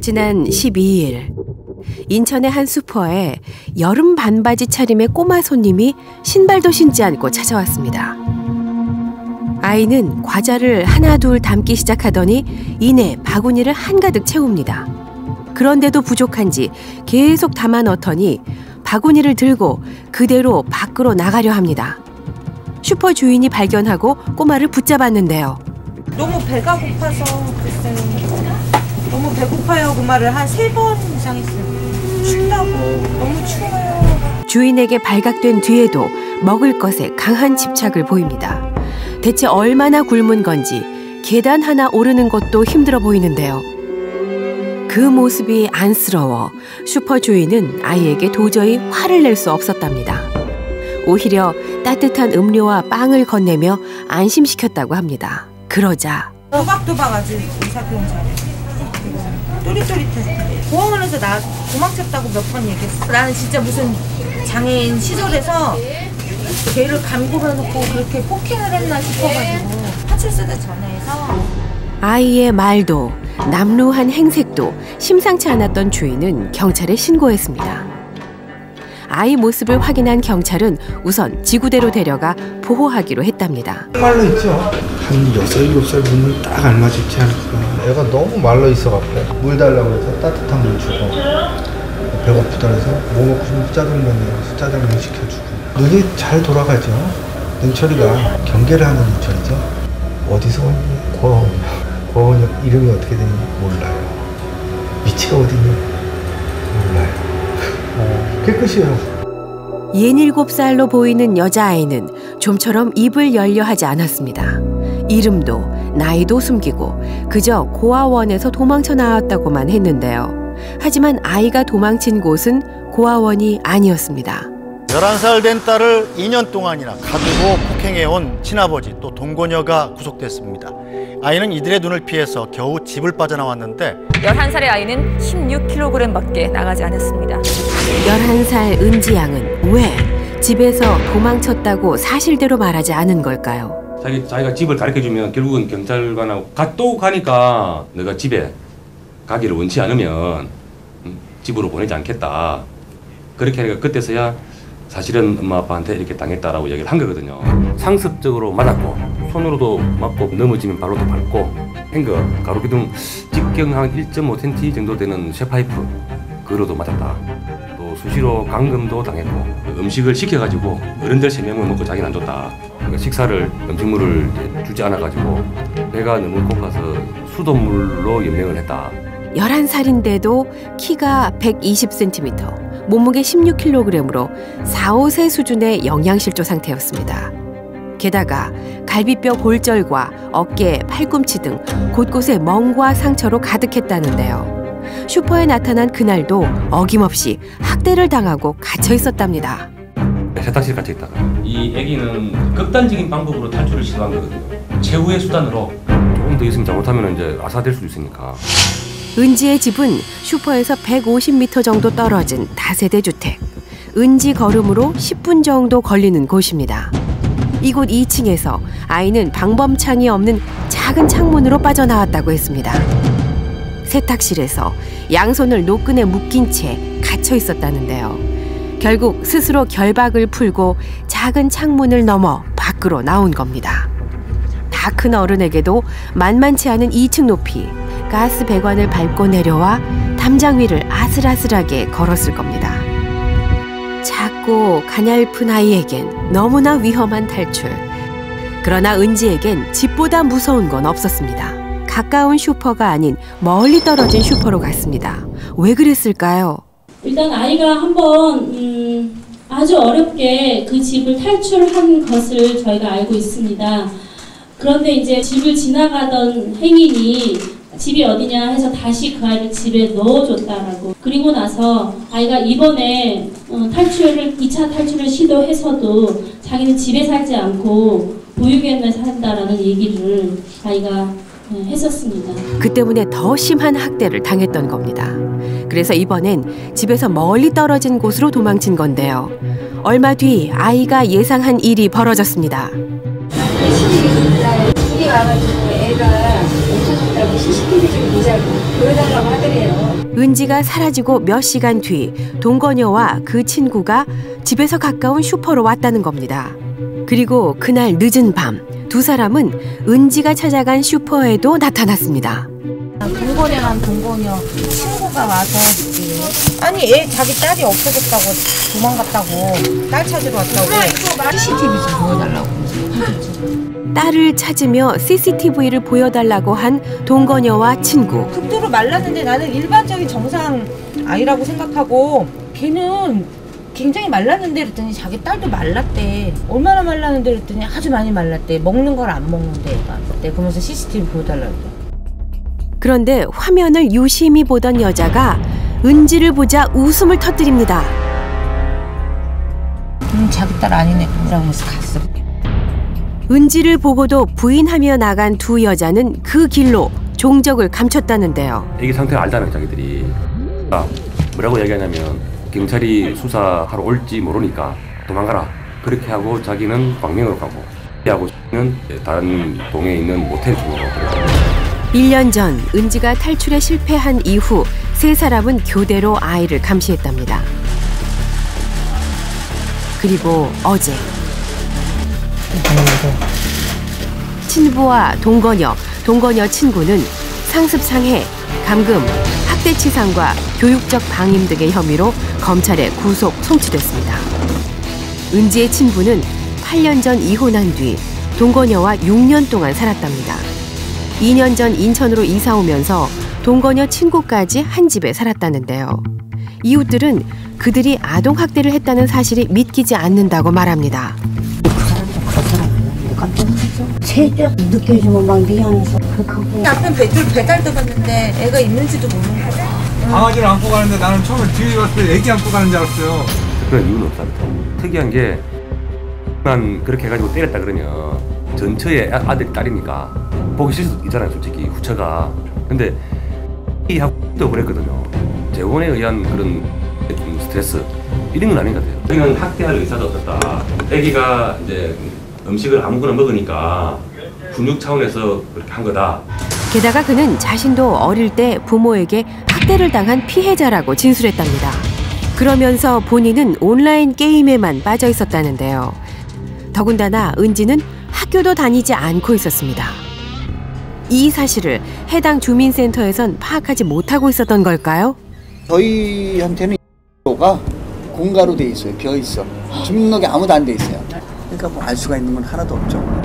지난 12일 인천의 한 슈퍼에 여름 반바지 차림의 꼬마 손님이 신발도 신지 않고 찾아왔습니다. 아이는 과자를 하나 둘 담기 시작하더니 이내 바구니를 한가득 채웁니다. 그런데도 부족한지 계속 담아 넣더니 바구니를 들고 그대로 밖으로 나가려 합니다. 슈퍼 주인이 발견하고 꼬마를 붙잡았는데요. 너무 배가 고파서 글쎄요. 너무 배고파요. 그 말을 한 3번 이상 했어요. 춥다고. 너무 추워요. 주인에게 발각된 뒤에도 먹을 것에 강한 집착을 보입니다. 대체 얼마나 굶은 건지 계단 하나 오르는 것도 힘들어 보이는데요. 그 모습이 안쓰러워 슈퍼 주인은 아이에게 도저히 화를 낼 수 없었답니다. 오히려 따뜻한 음료와 빵을 건네며 안심시켰다고 합니다. 그러자 도박도박 아주 의사표현 잘해. 또릿또릿해. 공원에서 나 도망쳤다고 몇 번 얘기했어. 나는 진짜 무슨 장애인 시설에서 걔를 감금해놓고 그렇게 폭행을 했나 싶어가지고 파출소에 전화해서. 아이의 말도 남루한 행색도 심상치 않았던 주인은 경찰에 신고했습니다. 아이 모습을 확인한 경찰은 우선 지구대로 데려가 보호하기로 했답니다. 말로 있죠. 한 6, 7살 눈을 딱 알맞지 않을까. 애가 너무 말로 있어갖고 물 달라고 해서 따뜻한 물 주고 배고프다 해서 뭐 먹고 싶으면 짜장면 시켜주고. 눈이 잘 돌아가죠. 눈처리가 경계를 하는 눈처리죠. 어디서 왔니? 고아원 이름이 어떻게 되는지 몰라요. 위치가 어디니? 몰라요. 그게 끝이에요. 67살로 보이는 여자아이는 좀처럼 입을 열려 하지 않았습니다. 이름도 나이도 숨기고 그저 고아원에서 도망쳐 나왔다고만 했는데요. 하지만 아이가 도망친 곳은 고아원이 아니었습니다. 11살 된 딸을 2년 동안이나 가두고 폭행해온 친아버지 또 동거녀가 구속됐습니다. 아이는 이들의 눈을 피해서 겨우 집을 빠져나왔는데 11살의 아이는 16kg밖에 나가지 않았습니다. 11살 은지 양은 왜 집에서 도망쳤다고 사실대로 말하지 않은 걸까요? 자기가 집을 가르쳐주면 결국은 경찰관하고 또 가니까 내가 집에 가기를 원치 않으면 집으로 보내지 않겠다. 그렇게 하니까 그때서야 사실은 엄마 아빠한테 이렇게 당했다라고 얘기를 한 거거든요. 상습적으로 맞았고 손으로도 맞고 넘어지면 발로도 밟고 행거 가로기둥 직경 한 1.5cm 정도 되는 쇠파이프 그로도 맞았다. 또 수시로 감금도 당했고 음식을 시켜가지고 어른들 3명을 먹고 자기는 안 줬다. 그러니까 식사를 음식물을 주지 않아가지고 배가 너무 고파서 수돗물로 연명을 했다. 11살인데도 키가 120cm, 몸무게 16kg으로 4, 5세 수준의 영양실조 상태였습니다. 게다가 갈비뼈 골절과 어깨, 팔꿈치 등 곳곳에 멍과 상처로 가득했다는데요. 슈퍼에 나타난 그날도 어김없이 학대를 당하고 갇혀 있었답니다. 세탁실에 갇혀 있다가 이 아기는 극단적인 방법으로 탈출을 시도한 거거든요. 최후의 수단으로 조금 더 있으면 잘못하면 이제 아사될 수도 있으니까. 은지의 집은 슈퍼에서 150m 정도 떨어진 다세대 주택. 은지 걸음으로 10분 정도 걸리는 곳입니다. 이곳 2층에서 아이는 방범창이 없는 작은 창문으로 빠져나왔다고 했습니다. 세탁실에서 양손을 노끈에 묶인 채 갇혀 있었다는데요. 결국 스스로 결박을 풀고 작은 창문을 넘어 밖으로 나온 겁니다. 다 큰 어른에게도 만만치 않은 2층 높이 가스 배관을 밟고 내려와 담장 위를 아슬아슬하게 걸었을 겁니다. 작고 가냘픈 아이에겐 너무나 위험한 탈출. 그러나 은지에겐 집보다 무서운 건 없었습니다. 가까운 슈퍼가 아닌 멀리 떨어진 슈퍼로 갔습니다. 왜 그랬을까요? 일단 아이가 한번 아주 어렵게 그 집을 탈출한 것을 저희가 알고 있습니다. 그런데 이제 집을 지나가던 행인이 집이 어디냐 해서 다시 그 아이를 집에 넣어줬다라고. 그리고 나서 아이가 이번에 2차 탈출을 시도해서도 자기는 집에 살지 않고 보육원에 산다라는 얘기를 아이가 했었습니다. 그 때문에 더 심한 학대를 당했던 겁니다. 그래서 이번엔 집에서 멀리 떨어진 곳으로 도망친 건데요. 얼마 뒤 아이가 예상한 일이 벌어졌습니다. 둘이 와가지고 애가 멈춰줬다고 CCTV 좀 보자고 보여달라고 하더래요. 은지가 사라지고 몇 시간 뒤 동거녀와 그 친구가 집에서 가까운 슈퍼로 왔다는 겁니다. 그리고 그날 늦은 밤 두 사람은 은지가 찾아간 슈퍼에도 나타났습니다. 동거녀랑 동거녀 친구가 와서 아니 애 자기 딸이 없어졌다고 도망갔다고 딸 찾으러 왔다고 CCTV 좀 보여달라고 딸을 찾으며 CCTV를 보여달라고 한 동거녀와 친구. 극도로 말랐는데 나는 일반적인 정상 아이라고 생각하고 걔는 굉장히 말랐는데 그랬더니 자기 딸도 말랐대. 얼마나 말랐는데 그랬더니 아주 많이 말랐대. 먹는 걸 안 먹는데 애가. 그러면서 CCTV 보여달라고. 그런데 화면을 유심히 보던 여자가 은지를 보자 웃음을 터뜨립니다. 자기 딸 아니네 라면서 갔어. 은지를 보고도 부인하며 나간 두 여자는 그 길로 종적을 감췄다는데요. 애기 상태를 알잖아요, 자기들이. 뭐라고 얘기하냐면 경찰이 수사하러 올지 모르니까 도망가라. 그렇게 하고 자기는 광명으로 가고 하고는 다른 동에 있는 모텔 쪽으로. 1년 전 은지가 탈출에 실패한 이후 세 사람은 교대로 아이를 감시했답니다. 그리고 어제 친부와 동거녀 친구는 상습상해, 감금, 학대치상과 교육적 방임 등의 혐의로 검찰에 구속 송치됐습니다. 은지의 친부는 8년 전 이혼한 뒤 동거녀와 6년 동안 살았답니다. 2년 전 인천으로 이사 오면서 동거녀 친구까지 한 집에 살았다는데요. 이웃들은 그들이 아동학대를 했다는 사실이 믿기지 않는다고 말합니다. 새벽 늦게 해주면 막 미안해서 그렇게 남편 배달도 갔는데 애가 있는지도 모르는 거야. 강아지를 안고 가는데 나는 처음에 뒤에 갔을 때 애기 안고 가는 줄 알았어요. 그런 이유는 없답니다. 특이한 게 만 그렇게 해가지고 때렸다 그러면 전처의 아들 딸이니까 보기 싫을 수도 있잖아요, 솔직히 후처가. 근데 이 학도 그랬거든요. 재혼에 의한 그런 스트레스 이런 건 아닌 것 같아요. 저희는 학대할 의사도 없었다. 아기가 이제 음식을 아무거나 먹으니까 훈육 차원에서 그렇게 한 거다. 게다가 그는 자신도 어릴 때 부모에게 학대를 당한 피해자라고 진술했답니다. 그러면서 본인은 온라인 게임에만 빠져 있었다는데요. 더군다나 은지는 학교도 다니지 않고 있었습니다. 이 사실을 해당 주민센터에선 파악하지 못하고 있었던 걸까요? 저희한테는 가 공가로 돼 있어요. 비어 있어. 주민등록에 아무도 안 돼 있어요. 그러니까 뭐 알 수가 있는 건 하나도 없죠.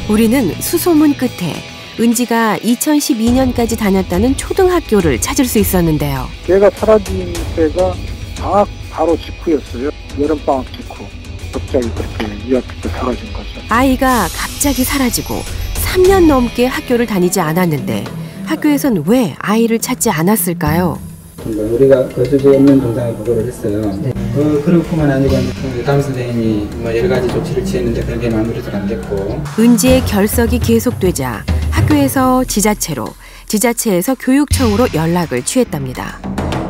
우리는 수소문 끝에 은지가 2012년까지 다녔다는 초등학교를 찾을 수 있었는데요. 걔가 사라진 때가 방학 바로 직후였어요. 여름방학 직후. 갑자기 그렇게 이 학교 때 사라진 거죠. 아이가 갑자기 사라지고 3년 넘게 학교를 다니지 않았는데 학교에선 왜 아이를 찾지 않았을까요? 우리가 그 주제에 있는 동상에 보고를 했어요. 네. 그렇고만 아니고 담임 선생님이 뭐 여러 가지 조치를 취했는데 그게 마무리도 안 됐고. 은지의 결석이 계속되자 학교에서 지자체에서 교육청으로 연락을 취했답니다.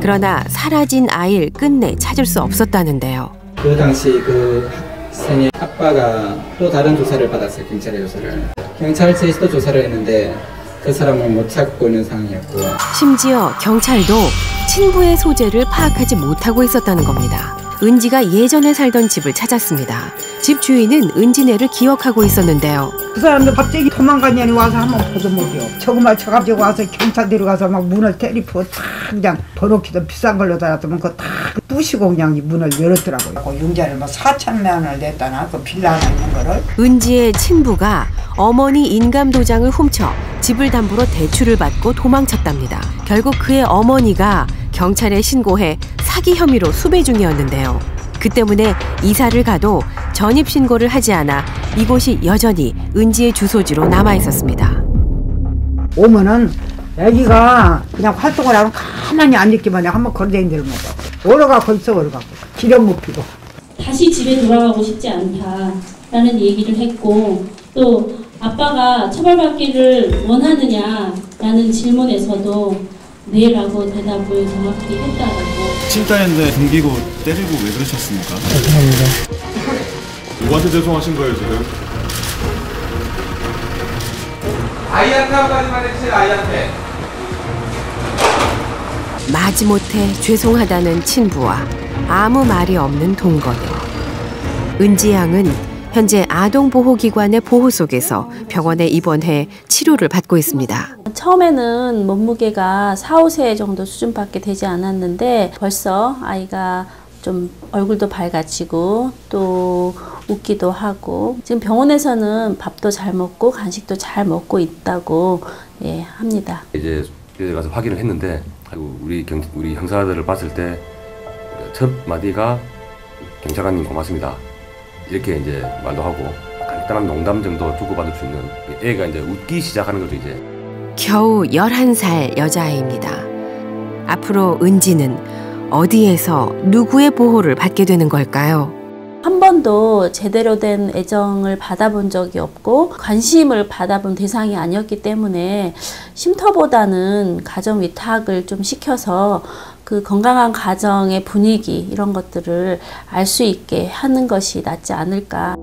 그러나 사라진 아이를 끝내 찾을 수 없었다는데요. 그 당시 그 학생의 아빠가 또 다른 조사를 받았어요. 경찰의 조사를. 경찰서에서도 조사를 했는데 그 사람을 못 찾고 있는 상황이었고. 심지어 경찰도 친부의 소재를 파악하지 못하고 있었다는 겁니다. 은지가 예전에 살던 집을 찾았습니다. 집 주인은 은지네를 기억하고 있었는데요. 그 사람들 갑자기 도망가냐니 와서 한번 보도 못해요. 저거만 쳐가지고 와서 경찰 데려가서 막 문을 때리고 탁 그냥 번호키도 비싼 걸로 달았더만 그거 탁 부시고 그냥 이 문을 열었더라고요. 융자를 뭐 4,000만 원을 냈다나 그 빌라 하나 있는 거를. 은지의 친부가 어머니 인감도장을 훔쳐 집을 담보로 대출을 받고 도망쳤답니다. 결국 그의 어머니가 경찰에 신고해 사기 혐의로 수배 중이었는데요. 그 때문에 이사를 가도 전입신고를 하지 않아 이곳이 여전히 은지의 주소지로 남아있었습니다. 오면은 애기가 그냥 활동을 하면 가만히 안 있기만 해. 한번 걸어다니는 데를 못 가고 얼어가고 있어. 얼어가고 기름 못 피고. 다시 집에 돌아가고 싶지 않다라는 얘기를 했고, 또 아빠가 처벌받기를 원하느냐라는 질문에서도 네라고 대답을 정확히 했다라고. 친딸인데 등기고 때리고 왜 그러셨습니까? 죄송합니다. 누구한테 죄송하신 거예요 지금? 아이한테 한 가지만 해주세요. 아이한테. 마지못해 죄송하다는 친부와 아무 말이 없는 동거녀. 은지 양은 현재 아동보호기관의 보호 속에서 병원에 입원해 치료를 받고 있습니다. 처음에는 몸무게가 4, 5세 정도 수준밖에 되지 않았는데 벌써 아이가 좀 얼굴도 밝아지고 또 웃기도 하고 지금 병원에서는 밥도 잘 먹고 간식도 잘 먹고 있다고 합니다. 이제 가서 확인을 했는데 우리 형사들을 봤을 때 첫 마디가 경찰관님 고맙습니다. 이렇게 이제 말도 하고 간단한 농담 정도 주고받을 수 있는 애가 이제 웃기 시작하는 거죠 이제. 겨우 11살 여자아이입니다. 앞으로 은지는 어디에서 누구의 보호를 받게 되는 걸까요? 한 번도 제대로 된 애정을 받아본 적이 없고 관심을 받아본 대상이 아니었기 때문에 쉼터보다는 가정 위탁을 좀 시켜서 그 건강한 가정의 분위기 이런 것들을 알 수 있게 하는 것이 낫지 않을까.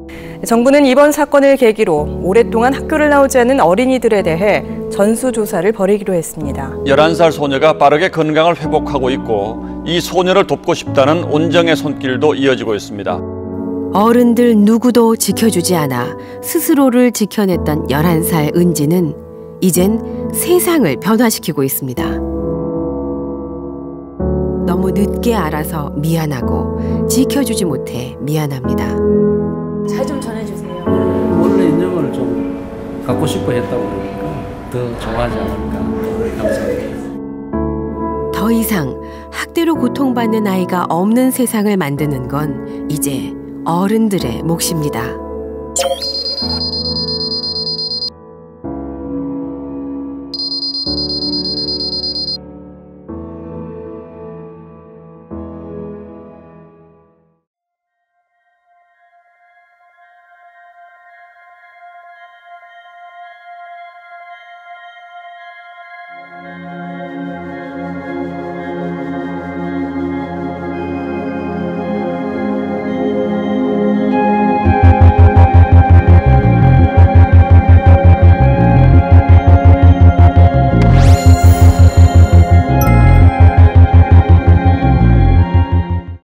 정부는 이번 사건을 계기로 오랫동안 학교를 나오지 않은 어린이들에 대해 전수조사를 벌이기로 했습니다. 11살 소녀가 빠르게 건강을 회복하고 있고 이 소녀를 돕고 싶다는 온정의 손길도 이어지고 있습니다. 어른들 누구도 지켜주지 않아 스스로를 지켜냈던 11살 은지는 이젠 세상을 변화시키고 있습니다. 너무 늦게 알아서 미안하고 지켜주지 못해 미안합니다. 잘 좀 전해주세요. 원래 인정을 좀 갖고 싶어 했다고 그러니까 더 좋아하지 않을까. 감사합니다. 더 이상 학대로 고통받는 아이가 없는 세상을 만드는 건 이제 어른들의 몫입니다.